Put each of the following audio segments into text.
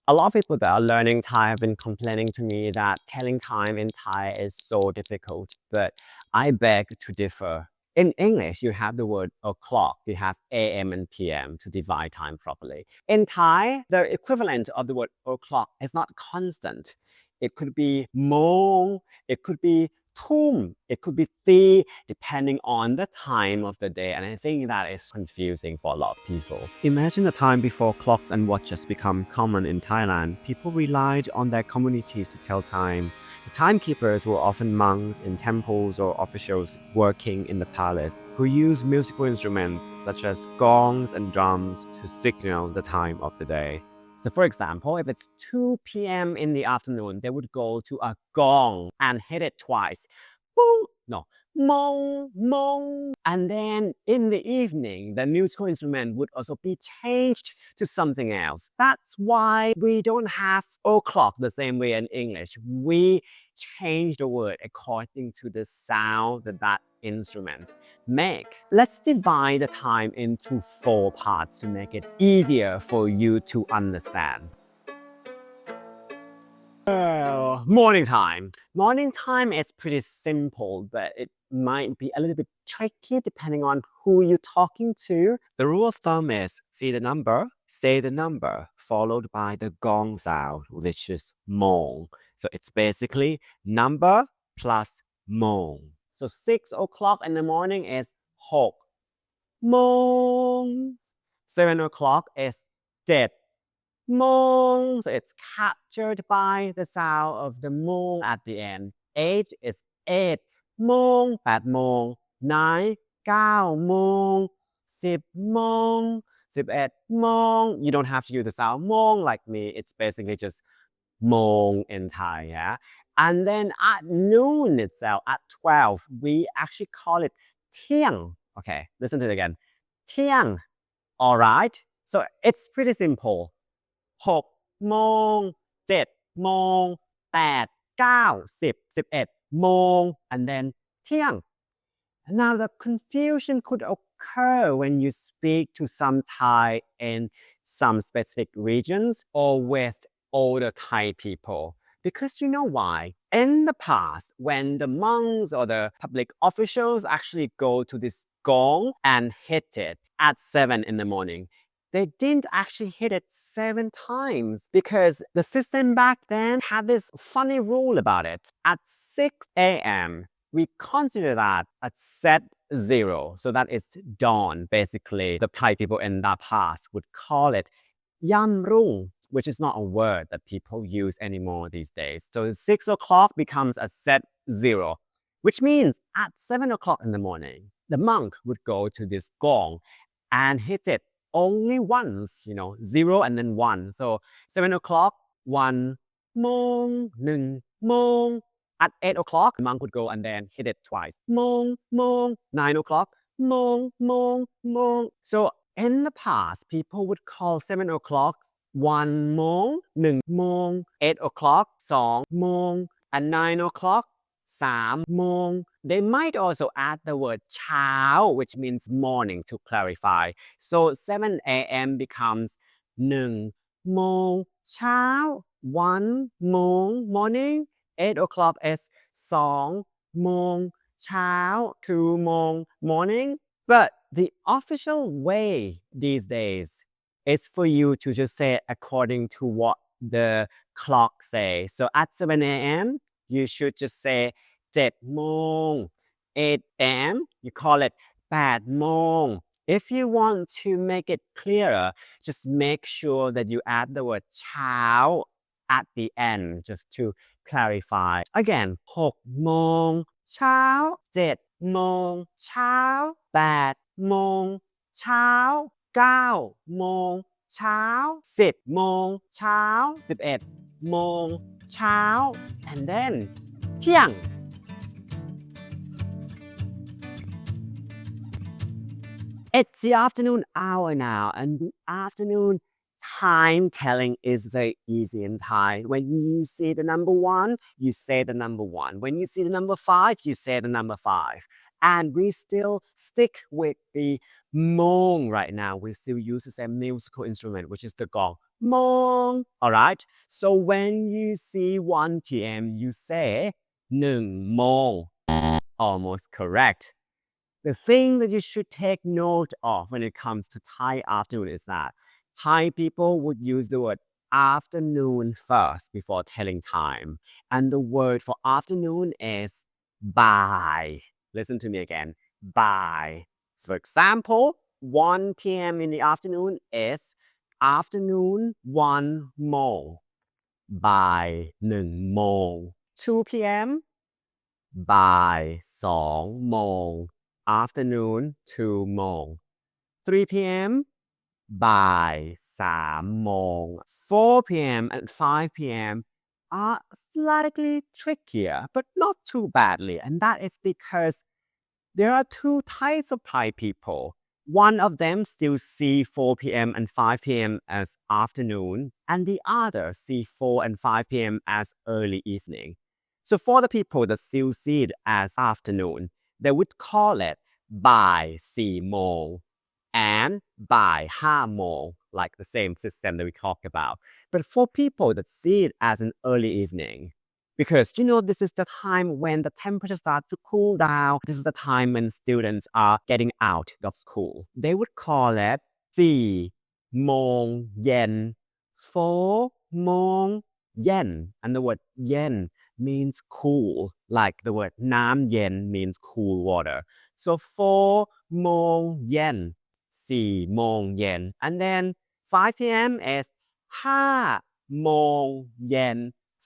A lot of people that are learning Thai have been complaining to me that telling time in Thai is so difficult, but I beg to differ. In English, you have the word o'clock, you have AM and PM to divide time properly. In Thai, the equivalent of the word o'clock is not constant. It could be mong, it could be tum, it could be ti, depending on the time of the day. And I think that is confusing for a lot of people. Imagine a time before clocks and watches become common in Thailand. People relied on their communities to tell time. The timekeepers were often monks in temples or officials working in the palace who used musical instruments such as gongs and drums to signal the time of the day. So for example, if it's 2 p.m. in the afternoon, they would go to a gong and hit it twice. Boom! No, mong, mong. And then in the evening, the musical instrument would also be changed to something else. That's why we don't have o'clock the same way in English. We change the word according to the sound that that instrument make. Let's divide the time into 4 parts to make it easier for you to understand. Morning time. Morning time is pretty simple, but it might be a little bit tricky depending on who you're talking to. The rule of thumb is see the number, say the number, followed by the gong sound, which is mong. So it's basically number plus mong. So 6 o'clock in the morning is hok mong. 7 o'clock is jet mong. So it's captured by the sound of the mong at the end. 8 is 8 mong, 8 mong, 9, 9 mong, 10 mong, 11 mong. You don't have to use the sound mong like me. It's basically just mong in Thai, yeah? And then at noon itself, at 12, we actually call it tiang. Okay, listen to it again. Tiang. All right? So it's pretty simple. 6 โมง 7 โมง 8 9 10 11 โมง and then เที่ยง Now the confusion could occur when you speak to some Thai in some specific regions or with older Thai people. Because you know why? In the past, when the monks or the public officials actually go to this gong and hit it at 7 in the morning, they didn't actually hit it 7 times because the system back then had this funny rule about it. At 6 a.m., we consider that a set zero. So that is dawn, basically. The Thai people in that past would call it yam rung, which is not a word that people use anymore these days. So 6 o'clock becomes a set zero, which means at 7 o'clock in the morning, the monk would go to this gong and hit it only once, 0 and then 1. So 7 o'clock, 1 mong, 1 mong. At 8 o'clock, the monk would go and then hit it twice. Mong, mong. 9 o'clock, mong, mong, mong. So in the past, people would call 7 o'clock 1 mong, 1 mong, 8 o'clock, 2 mong, and 9 o'clock, 3 mong. They might also add the word chao, which means morning, to clarify. So 7 a.m. becomes 1 mong chao, 1 mong morning. 8 o'clock is 2 mong chao, 2 mong morning. But the official way these days is for you to just say according to what the clock says. So at 7 a.m., you should just say 7 mong. 8 a.m., you call it 8 mong. If you want to make it clearer, just make sure that you add the word chao at the end, just to clarify. Again, 6 โมง เช้า 7 โมง เช้า 8 โมง เช้า 9 โมง เช้า 10 โมง เช้า 11 โมง เช้า and then เที่ยง It's the afternoon hour now, and the afternoon time telling is very easy in Thai. When you see the number 1, you say the number 1. When you see the number 5, you say the number 5. And we still stick with the Mong right now, we still use the same musical instrument, which is the gong. Mong. All right. So when you see 1 p.m., you say 1 mong. Almost correct. The thing that you should take note of when it comes to Thai afternoon is that Thai people would use the word afternoon first before telling time. And the word for afternoon is bai. Listen to me again. Bai. So for example, 1 p.m. in the afternoon is afternoon 1 mong. Bai 1 mong. 2 p.m. บ่าย 2 โมง afternoon 2 โมง 3 p.m. บ่าย 3 โมง 4 p.m. and 5 p.m. are slightly trickier, but not too badly. And that is because there are two types of Thai people. One of them still see 4 p.m. and 5 p.m. as afternoon, and the other see 4 and 5 p.m. as early evening. So for the people that still see it as afternoon, they would call it บ่าย 4 โมง and บ่าย 5 โมง, like the same system that we talked about. But for people that see it as an early evening, because this is the time when the temperature starts to cool down. This is the time when students are getting out of school. They would call it 4 โมง yen, 4 โมง yen. And the word yen means cool, like the word น้ำ yen means cool water. So 4 โมง yen, 4 โมง yen. And then 5 p.m. is 5 โมง yen,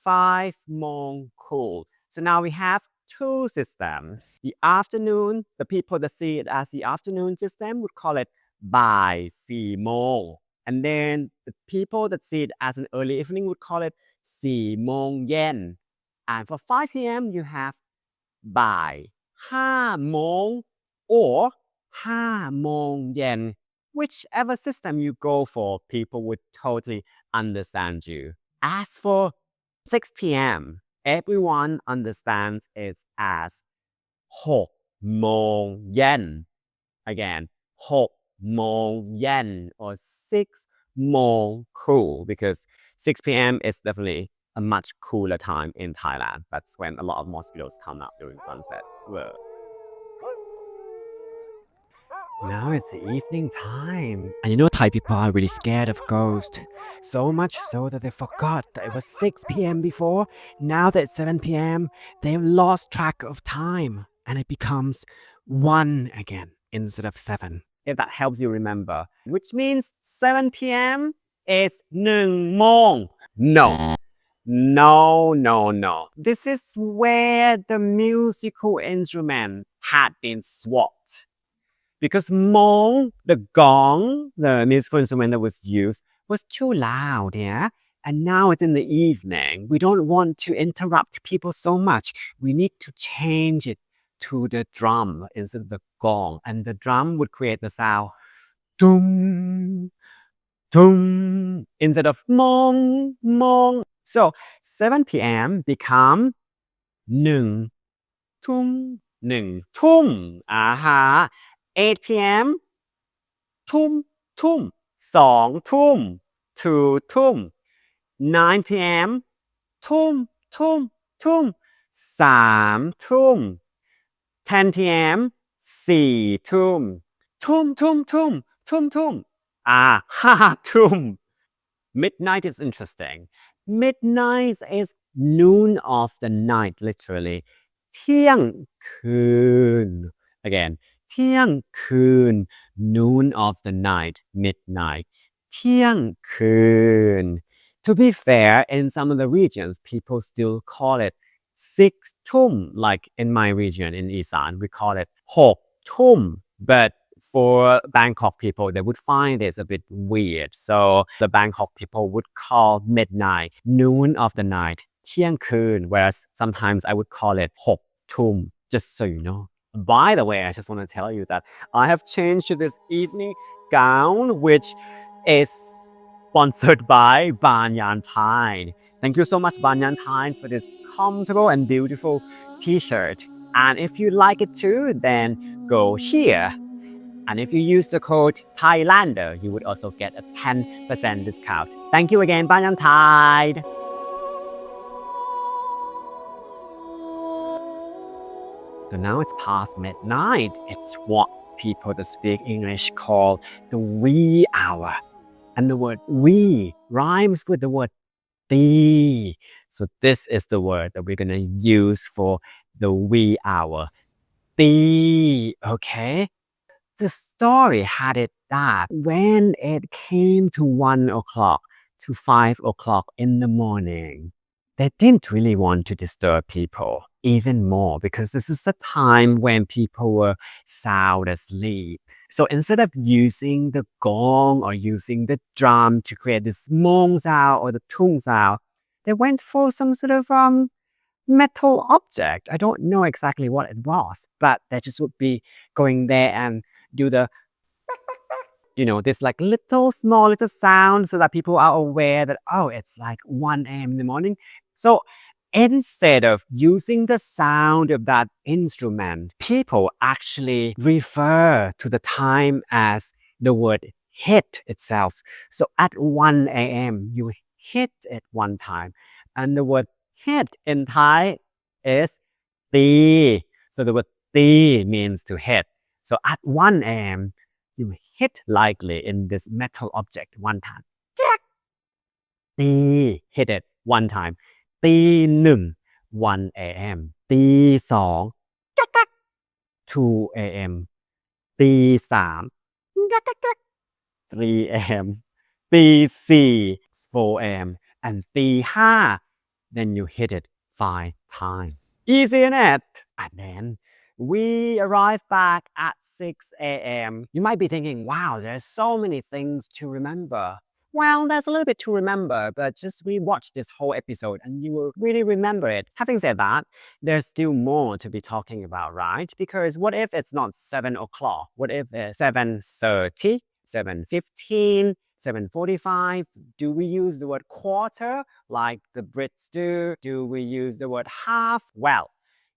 5 mong cool. So now we have two systems. The afternoon, the people that see it as the afternoon system would call it บ่าย 4 โมง. And then the people that see it as an early evening would call it 4 โมง yen. And for 5 p.m. you have บ่าย 5 โมง or 5 โมง yen. Whichever system you go for, people would totally understand you. As for 6 p.m., everyone understands it as 6 โมง yen. Again, 6 โมง yen or 6 โมง cool, because 6 p.m. is definitely a much cooler time in Thailand. That's when a lot of mosquitoes come out during sunset. Whoa. Now it's the evening time. And Thai people are really scared of ghosts. So much so that they forgot that it was 6 p.m. before. Now that it's 7 p.m., they've lost track of time. And it becomes 1 again instead of 7. If that helps you remember. Which means 7 p.m. is 1 โมง. No. No. This is where the musical instrument had been swapped. Because mong, the gong, the musical instrument that was used, was too loud, yeah? And now it's in the evening. We don't want to interrupt people so much. We need to change it to the drum instead of the gong. And the drum would create the sound dum, dum, instead of mong. So 7 p.m. become 1 ทุ่ม 1 ทุ่ม 8 p.m. ทุ่ม 2 ทุ่ม 2 ทุ่ม 9 p.m. ทุ่ม 3 ทุ่ม 10 p.m. 4 ทุ่ม ทุ่ม 5 ทุ่ม. Midnight is interesting. Midnight is noon of the night, literally. เที่ยงคืน Again, เที่ยงคืน noon of the night, midnight. เที่ยงคืน. To be fair, in some of the regions, people still call it 6 ทุ่ม, like in my region in Isan, we call it 6 ทุ่ม. But for Bangkok people, they would find this a bit weird. So the Bangkok people would call midnight noon of the night, เที่ยงคืน, whereas sometimes I would call it 6 ทุ่ม, just so you know. By the way, I just want to tell you that I have changed to this evening gown, which is sponsored by Banyan Thai. Thank you so much, Banyan Thai, for this comfortable and beautiful t-shirt. And if you like it too, then go here And if you use the code Thailander, you would also get a 10% discount. Thank you again, Banyan Thai. So now it's past midnight. It's what people that speak English call the wee hour. And the word wee rhymes with the word the. So this is the word that we're going to use for the wee hour. The, okay? The story had it that when it came to 1 o'clock to 5 o'clock in the morning, they didn't really want to disturb people even more because this is a time when people were sound asleep. So instead of using the gong or using the drum to create this mong sound or the tung sound, they went for some sort of metal object. I don't know exactly what it was, but they just would be going there and do the this like small little sound so that people are aware that, oh, it's like 1 a.m. in the morning. So instead of using the sound of that instrument, people actually refer to the time as the word hit itself. So at 1 a.m., you hit it one time. And the word hit in Thai is ti. So the word ti means to hit. So at 1 a.m., you hit lightly in this metal object one time. Ti, hit it one time. 1 a.m. 2 2 a.m. 3 a.m. 4 a.m. and 5. Then you hit it 5 times. Easy, innit? And then we arrive back at 6 a.m. You might be thinking, wow, there's so many things to remember. Well, there's a little bit to remember, but just rewatch this whole episode and you will really remember it. Having said that, there's still more to be talking about, right? Because what if it's not 7 o'clock? What if it's 7:30, 7:15, 7:45? Do we use the word quarter like the Brits do? Do we use the word half? Well,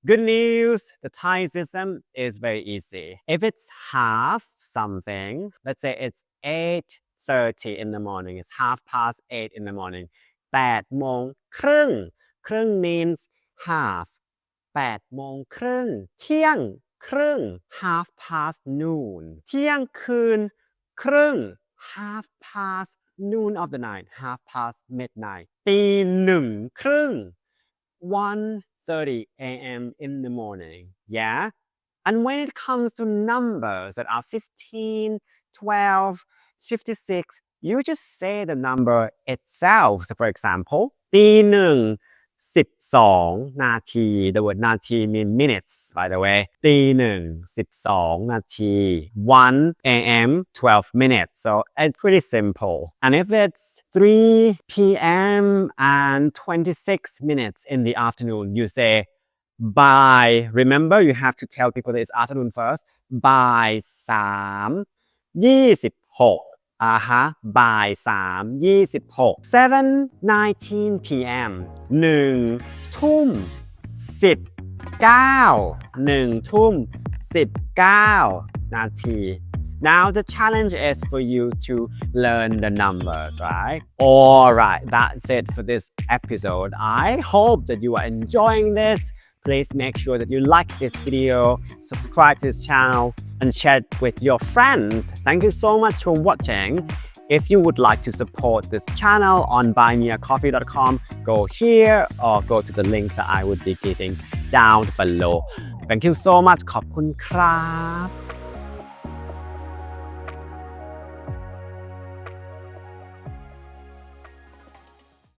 good news, the Thai system is very easy. If it's half something, let's say it's 8:30 in the morning, it's 8:30 in the morning. 8 โมงครึ่ง ครึ่ง means half. 8 โมงครึ่ง เที่ยงครึ่ง half past noon. เที่ยงคืนครึ่ง half past noon of the night, half past midnight. ตีหนึ่งครึ่ง 1:30 a.m. in the morning. Yeah? And when it comes to numbers that are 15, 12, 56, you just say the number itself. So for example, ตีหนึ่ง12 นาที the word นาที means minutes, by the way. ตีหนึ่ง12 นาที 1 a.m. 12 minutes. So it's pretty simple. And if it's 3 p.m. and 26 minutes in the afternoon, you say by. Remember, you have to tell people that it's afternoon first. บ่าย3 26 บ่าย3 26 7:19 p.m. 1 ทุ่ม 19 1 ทุ่ม 19 นาที Now the challenge is for you to learn the numbers, right? Alright, that's it for this episode. I hope that you are enjoying this. Please make sure that you like this video, subscribe to this channel, and share it with your friends. Thank you so much for watching. If you would like to support this channel on buymeacoffee.com, go here or go to the link that I would be giving down below. Thank you so much. ขอบคุณครับ